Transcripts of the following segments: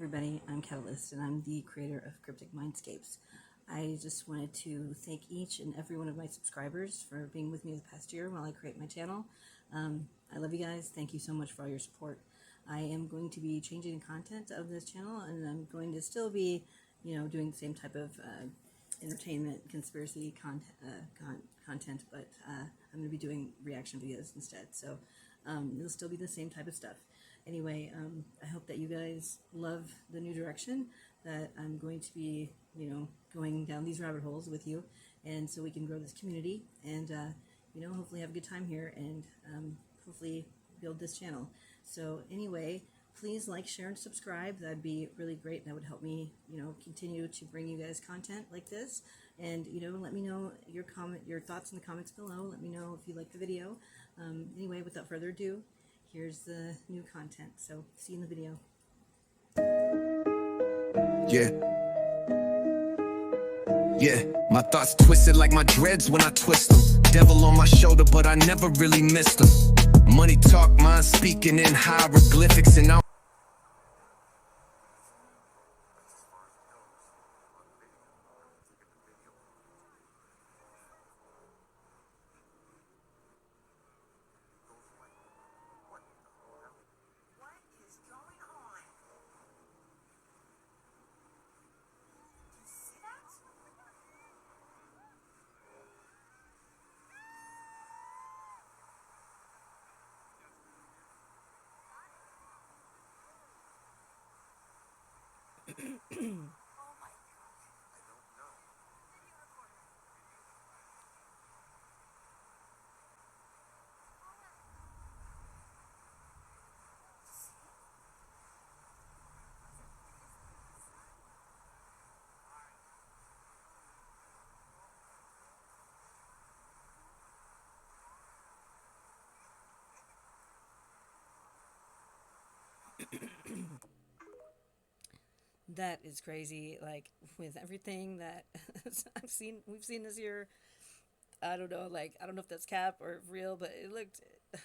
everybody. I'm Catalyst, and I'm the creator of Cryptic Mindscapes. I just wanted to thank each and every one of my subscribers for being with me the past year while I create my channel. I love you guys. Thank you so much for all your support. I am going to be changing the content of this channel, and I'm going to still be, doing the same type of entertainment, conspiracy content, but I'm going to be doing reaction videos instead. So it'll still be the same type of stuff. Anyway, I hope that you guys love the new direction that I'm going to be, going down these rabbit holes with you, and so we can grow this community and, hopefully have a good time here and hopefully build this channel. So anyway, please like, share, and subscribe. That'd be really great. That would help me, continue to bring you guys content like this. And, let me know your thoughts in the comments below. Let me know if you like the video. Anyway, without further ado, here's the new content. So see you in the video. Yeah, my thoughts twisted like my dreads when I twist them. Devil on my shoulder, but I never really missed them. Money talk, mind speaking in hieroglyphics, and I That is crazy. Like with everything that we've seen this year. I don't know. Like I don't know if that's cap or real, but it looked.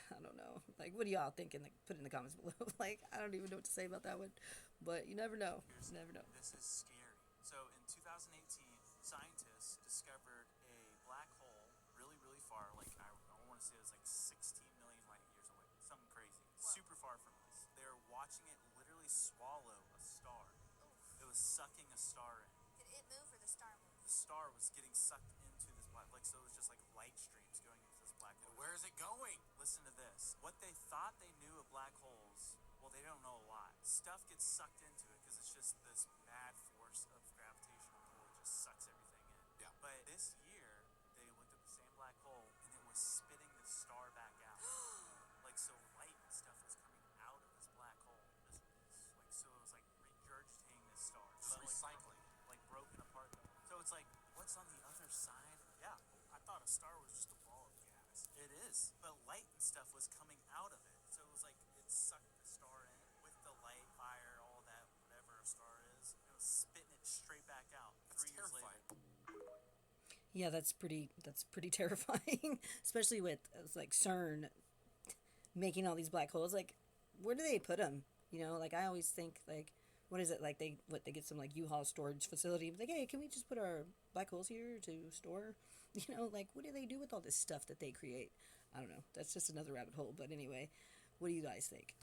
I don't know. Like, what do y'all think? Put it in the comments below. Like, I don't even know what to say about that one. But you never know. You never know. This is scary. So in 2018, scientists discovered a black hole really, really far. Like I want to say it was like 16 million light years away. Something crazy. Whoa. Super far from us. They're watching it literally swallow a star. Oof. It was sucking a star in. Did it move or the star move? The star was getting sucked into this black, like, so it was just like light streams going into this black hole. Where is it going? Listen to this. What they thought they knew of black holes, well, they don't know a lot. Stuff gets sucked into it because it's just this mad force of gravitational pull. It just sucks everything in. Yeah. But this year, they looked at the same black hole and it was spitting the star back out. Like, so light and stuff was coming out of this black hole. So it was like regurgitating this star. Just recycling. Like broken apart though. So it's like, what's on the other side? Yeah. I thought a star was just a ball of gas. It is. But light and stuff was coming out of it. So it was like it sucked the star in with the light, fire, all that, whatever a star is. It was spitting it straight back out. That's 3 years terrifying. later. Yeah, that's pretty terrifying, especially with like CERN making all these black holes. Like, where do they put them? Like I always think like, what is it like they get some like U-Haul storage facility? Like, hey, can we just put our black holes here to store? Like what do they do with all this stuff that they create? I don't know. That's just another rabbit hole. But anyway, what do you guys think?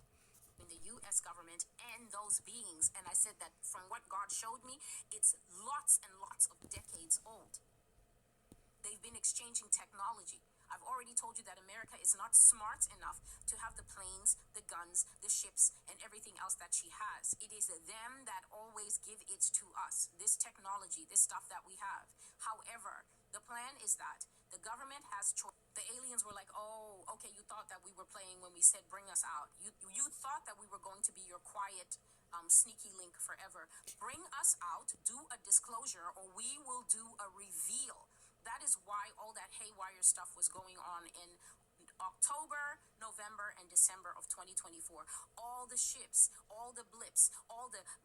In the U.S. government and those beings, and I said that from what God showed me, it's lots and lots of decades old. They've been exchanging technology. I've already told you that America is not smart enough to have the planes, the guns, the ships, and everything else that she has. It is them that always give it to us, this technology, this stuff that we have. However, the plan is that the government has choice. The aliens were like, oh, okay, you thought that we were playing when we said bring us out. You thought that we were going to be your quiet, sneaky link forever. Bring us out, do a disclosure, or we will do a reveal. That is why all that haywire stuff was going on in October, November, and December of 2024. All the ships, all the blips,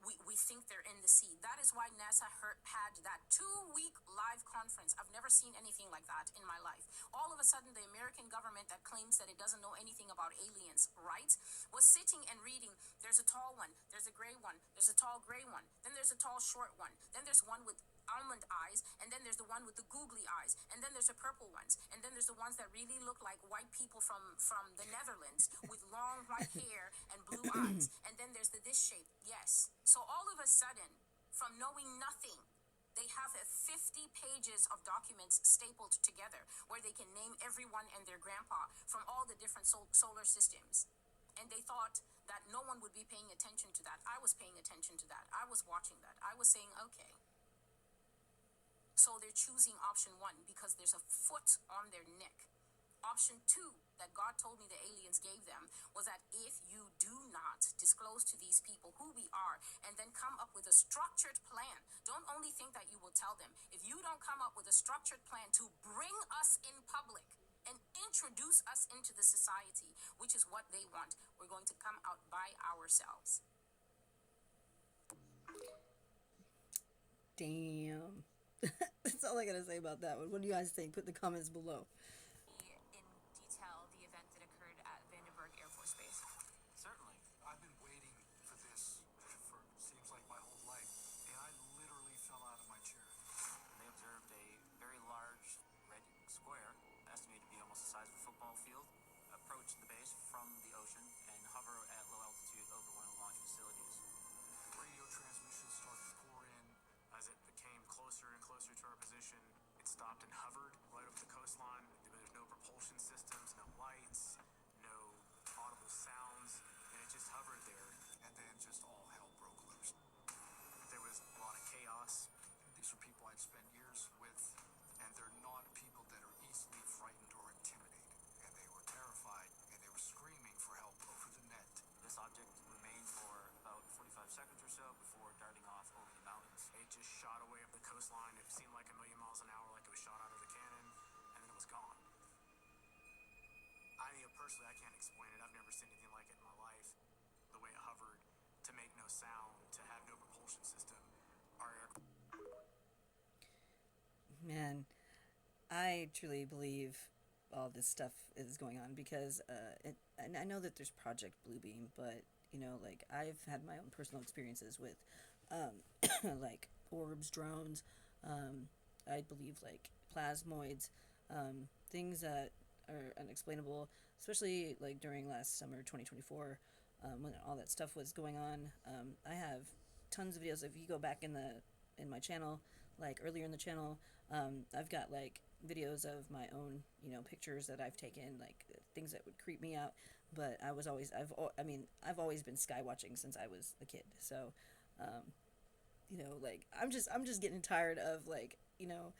we think they're in the sea. That is why NASA had that 2-week live conference. I've never seen anything like that in my life. All of a sudden, the American government that claims that it doesn't know anything about aliens, right? was sitting and reading. There's a tall one, there's a gray one, there's a tall gray one, then there's a tall short one, then there's one with almond eyes, and then there's the one with the googly eyes, and then there's the purple ones, and then there's the ones that really look like white people from the Netherlands with long white hair and blue eyes, and then there's the this shape. Yes. So all of a sudden, from knowing nothing, they have 50 pages of documents stapled together where they can name everyone and their grandpa from all the different solar systems. And they thought that no one would be paying attention to that. I was paying attention to that. I was watching that. I was saying, okay. So they're choosing option 1 because there's a foot on their neck. Option 2 that God told me the aliens gave them was that if you do not disclose to these people who we are and then come up with a structured plan, don't only think that you will tell them. If you don't come up with a structured plan to bring us in public and introduce us into the society, which is what they want, we're going to come out by ourselves. Damn. That's all I gotta say about that one. What do you guys think? Put in the comments below. In detail the event that occurred at Vandenberg Air Force Base. Certainly. I've been waiting for this for seems like my whole life, and I literally fell out of my chair. They observed a very large red square, estimated to be almost the size of a football field, approach the base from the ocean and hover at low altitude over one of the launch facilities. Radio transmissions started to pour in. As it became closer and closer to our position, it stopped and hovered right over the coastline. There's no propulsion systems, no lights, no audible sounds, and it just hovered there. And then just all hell broke loose. There was a lot of chaos. These were people I'd spent years with, and they're not people that are easily frightened or intimidated. And they were terrified, and they were screaming for help over the net. This object remained for about 45 seconds or so before darting off over the mountains. It just shot away up the coastline. It seemed like a million miles an hour, like it was shot out of a cannon, and then it was gone. Personally, I can't explain it. I've never seen anything like it in my life. The way it hovered, to make no sound, to have no propulsion system. Our Man, I truly believe all this stuff is going on because and I know that there's Project Bluebeam, but you know, like I've had my own personal experiences with like orbs, drones, I believe like plasmoids, things that are unexplainable, especially like during last summer 2024, when all that stuff was going on. I have tons of videos. If you go back in my channel, like earlier in the channel, I've got like videos of my own, you know, pictures that I've taken, like things that would creep me out. But I've always been sky watching since I was a kid. So, you know, like I'm just getting tired of like, you know,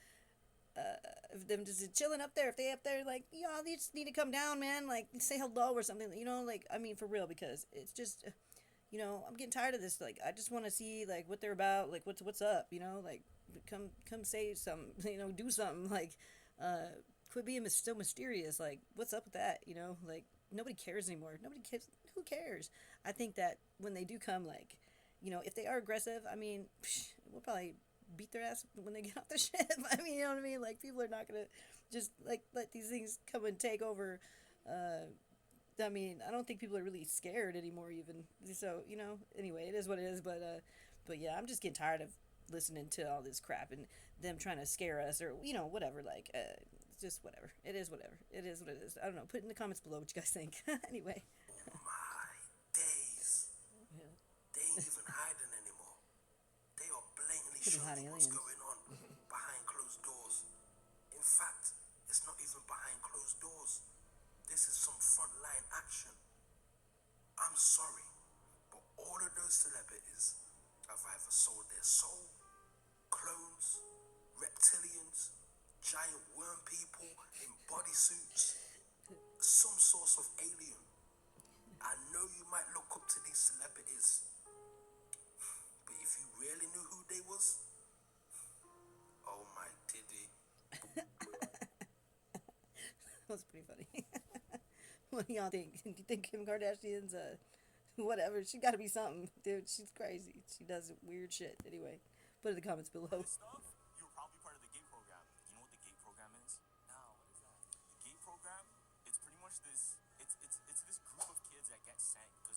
of them just chilling up there. If they up there, like, y'all, they just need to come down, man. Like, say hello or something, you know, like, I mean, for real, because it's just, you know, I'm getting tired of this. Like, I just want to see, like, what they're about, like, what's up, you know, like, come say something, you know, do something, like, quit being so mysterious, like, what's up with that, you know, like, nobody cares anymore. Nobody cares. Who cares? I think that when they do come, like, you know, if they are aggressive, I mean, we'll probably beat their ass when they get off the ship. I mean, you know what I mean? Like, people are not gonna just like let these things come and take over. I mean, I don't think people are really scared anymore, even. So, you know, anyway, it is what it is. But yeah, I'm just getting tired of listening to all this crap and them trying to scare us, or, you know, whatever. Like, it's just whatever. It is whatever. It is what it is. I don't know. Put in the comments below what you guys think. Anyway. Oh my days. Yeah. They ain't even hiding anymore. They are blatantly Couldn't hide showing what's aliens. going on behind closed doors. In fact, it's not even behind closed doors. This is some frontline action. I'm sorry, but all of those celebrities have either sold their soul, clones, reptilians, giant worm people in bodysuits, some source of alien. I know you might look up to these celebrities, but if you really knew who they was, oh my titty. That was pretty funny. What do y'all think? Do you think Kim Kardashian's whatever? She got to be something, dude. She's crazy. She does weird shit. Anyway, put it in the comments below. This stuff, you were probably part of the GATE program. You know what the GATE program is? No, what is that? The GATE program, it's pretty much this, it's this group of kids that get sent, because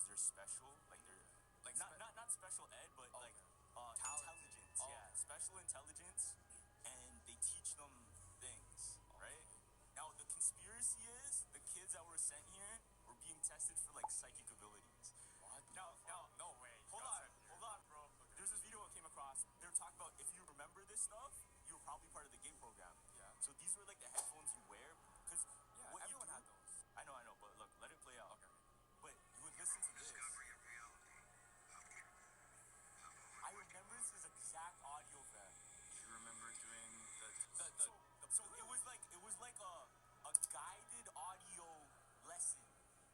remember this stuff, you were probably part of the game program. Yeah. So these were like the headphones you wear, because Yeah, what everyone you had do, those. I know, but look, let it play out. Okay. But you would listen to this. I remember this is exact audio, fam. Do you remember doing So it was like a guided audio lesson,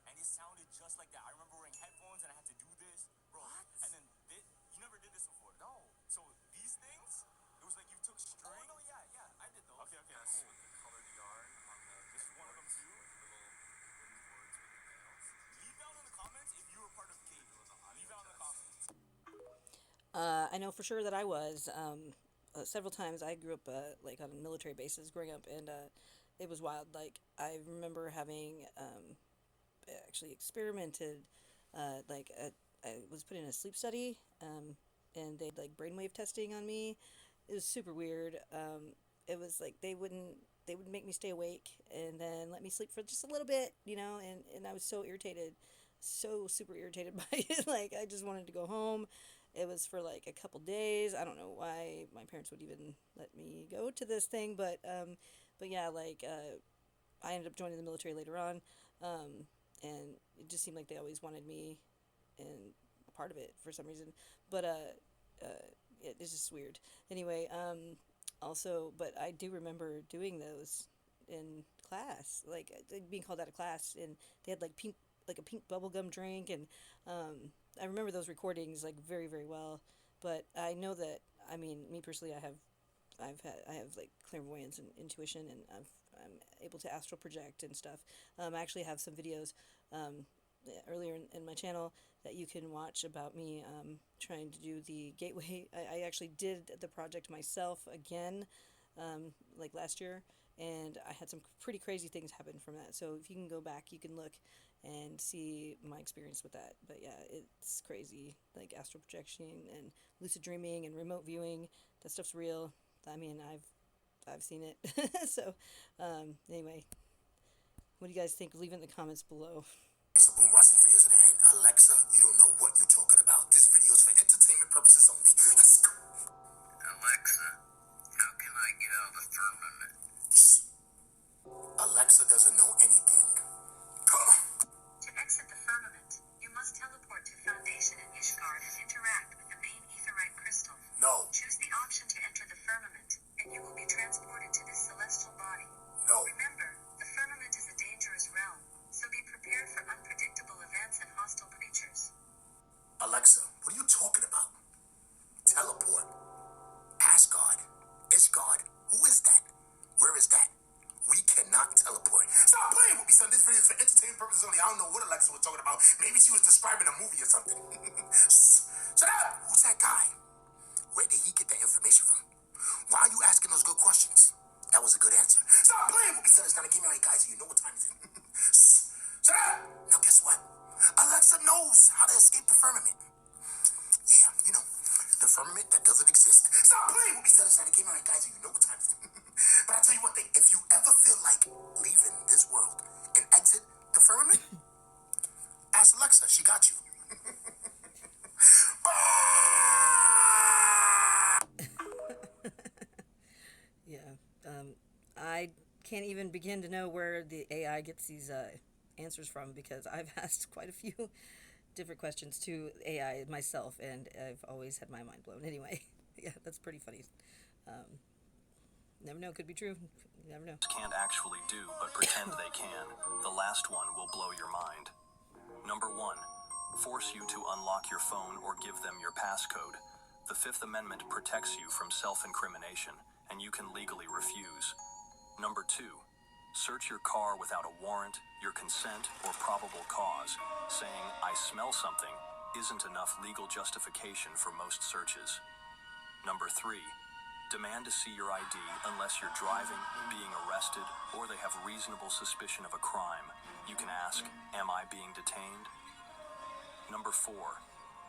and it sounded just like that. I remember wearing headphones and I had to do this, bro. What? And then you never did this before. No. So these things, it was like you took string. Oh no, yeah, I did those. Okay, Yes, cool. with the colored yarn on the. This is one of them too. Like little wooden boards with the nails. Leave down in the comments if you were part of Kate. Leave down in the comments. I know for sure that I was. Several times I grew up like on military bases growing up, and it was wild. Like I remember having actually experimented. I was put in a sleep study, and they like brainwave testing on me. It was super weird. It was like they would make me stay awake and then let me sleep for just a little bit, and I was so irritated, so super irritated by it. Like I just wanted to go home. It was for like a couple days. I don't know why my parents would even let me go to this thing, but yeah, like I ended up joining the military later on, and it just seemed like they always wanted me and a part of it for some reason. But it's just weird. Anyway, also, but I do remember doing those in class, like being called out of class, and they had like a pink bubblegum drink, and I remember those recordings like very, very well. But I know that, I mean, me personally, I have like clairvoyance and intuition, and I'm able to astral project and stuff. I actually have some videos earlier in my channel that you can watch about me trying to do the gateway. I actually did the project myself again, like last year, and I had some pretty crazy things happen from that. So if you can go back, you can look and see my experience with that. But yeah, it's crazy, like astral projection and lucid dreaming and remote viewing. That stuff's real. I mean, I've seen it. So anyway, what do you guys think? Leave it in the comments below. Up and watch these videos to the end. Alexa, you don't know what you're talking about. This video is for entertainment purposes only. Let's go. Alexa, how can I get out of the firmament? Alexa doesn't know anything. Come on. To exit the firmament, you must teleport to Foundation in Ishgard and interact with the main aetherite crystal. No. Choose the option to enter the firmament, and you will be transported to this celestial body. No. Remember, the firmament is a dangerous realm, so be prepared for unpredictable events and hostile creatures. Alexa, what are you talking about? Teleport. Asgard. Ishgard. Who is that? Where is that? We cannot teleport. Stop playing with me, son. This video is for entertainment purposes only. I don't know what Alexa was talking about. Maybe she was describing a movie or something. Shut up! Who's that guy? Where did he get that information from? Why are you asking those good questions? That was a good answer. Stop playing with me, son. It's gonna give me all right, guys. You know what time it is. Shut up! Now guess what? Alexa knows how to escape the firmament. Yeah, the firmament that doesn't exist. Stop playing with me, son. It's gonna give me all right, guys. You know what time it is. But I'll tell you one thing. If you ever feel like leaving this world and exit the firmament, ask Alexa. She got you. Yeah, I can't even begin to know where the AI gets these answers from, because I've asked quite a few different questions to AI myself, and I've always had my mind blown. Anyway, yeah, that's pretty funny. Never know, could be true. You never know. Can't actually do, but pretend they can. The last one will blow your mind. Number 1, force you to unlock your phone or give them your passcode. The Fifth Amendment protects you from self-incrimination, and you can legally refuse. Number 2, search your car without a warrant, your consent, or probable cause. Saying, "I smell something," isn't enough legal justification for most searches. Number 3, demand to see your ID unless you're driving, being arrested, or they have reasonable suspicion of a crime. You can ask, "Am I being detained?" Number 4,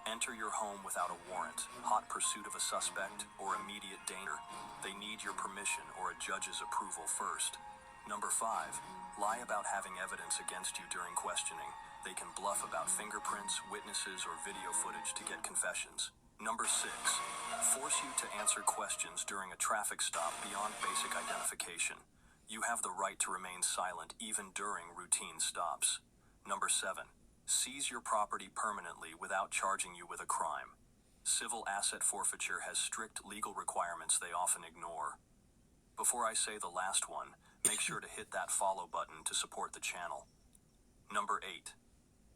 enter your home without a warrant, hot pursuit of a suspect, or immediate danger. They need your permission or a judge's approval first. Number 5, lie about having evidence against you during questioning. They can bluff about fingerprints, witnesses, or video footage to get confessions. Number 6, Force you to answer questions during a traffic stop beyond basic identification. You have the right to remain silent even during routine stops. Number 7. Seize your property permanently without charging you with a crime. Civil asset forfeiture has strict legal requirements they often ignore. Before I say the last one, make sure to hit that follow button to support the channel. Number 8.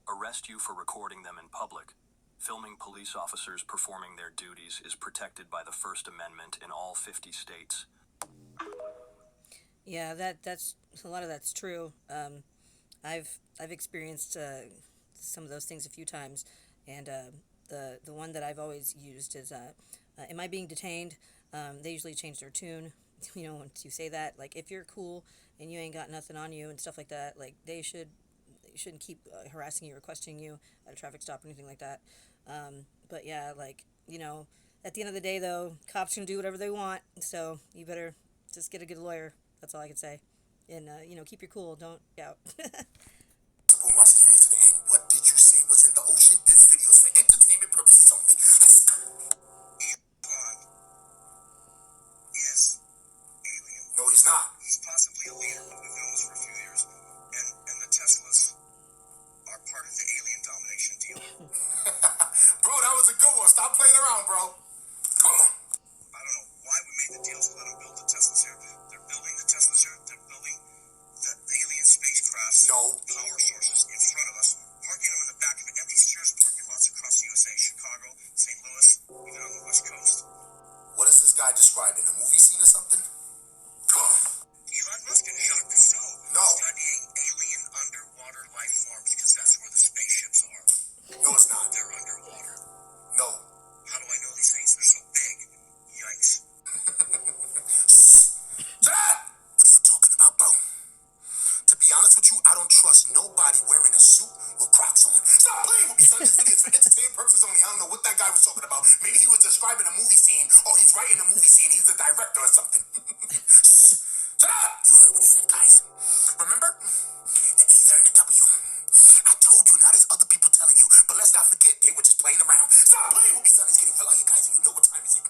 Arrest you for recording them in public. Filming police officers performing their duties is protected by the First Amendment in all 50 states. Yeah, that's a lot of that's true. I've experienced some of those things a few times, and the one that I've always used is, am I being detained? They usually change their tune. You know, once you say that, like, if you're cool and you ain't got nothing on you and stuff like that, like, they shouldn't keep harassing you or questioning you at a traffic stop or anything like that. But yeah, like, you know, at the end of the day, though, cops can do whatever they want, so you better just get a good lawyer. That's all I can say. And, you know, keep your cool. Don't out. Watch this video today. Hey, what did you say was in the ocean? This video is for entertainment purposes only. Let's go. Elon is alien. No, he's not. He's possibly a leader. We've known this for a few years. And the Teslas are part of the alien domination deal. Bro, that was a good one. Stop playing around, bro. Come on. I don't know why we made the deals to let them build the Teslas here. They're building the Teslas here. They're building the alien spacecrafts. No. Power sources in front of us. Parking them in the back of empty Sears parking lots across the USA. Chicago, St. Louis, even on the West Coast. What is this guy describing? A movie scene or something? Elon Musk and Jacques Cousteau. No. Studying alien underwater life forms because that's where the spaceships are. No, it's not. They're underwater. No. How do I know these things? They're so big. Yikes. Dad! What are you talking about, bro? To be honest with you, I don't trust nobody wearing a suit with Crocs on. Stop playing with me, son. This video is for entertainment purposes only. I don't know what that guy was talking about. Maybe he was describing a movie scene, or he's writing a movie scene. He's a director or something. Shut up! You heard what he said, guys. Remember? The A's are in the W. I told you, now there's other people telling you. But let's not forget, they were just playing around. Stop playing with me, son. It's getting real out here, guys, and you know what time is it.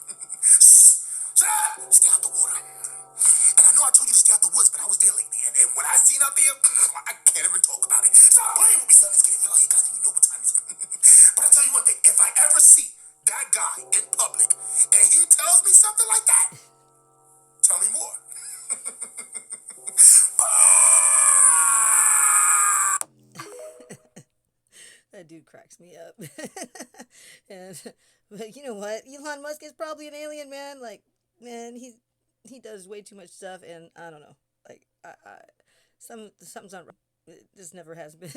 Shut up! Stay out the water. And I know I told you to stay out the woods, but I was there lately. And when I seen out there, I can't even talk about it. Stop playing with me, son. It's getting real out here, guys, and you know what time is it. But I tell you one thing, if I ever see that guy in public, and he tells me something like that, tell me more. That dude cracks me up. But you know what? Elon Musk is probably an alien, man. Like, man, he does way too much stuff, and I don't know. Like, something's not right. It just never has been.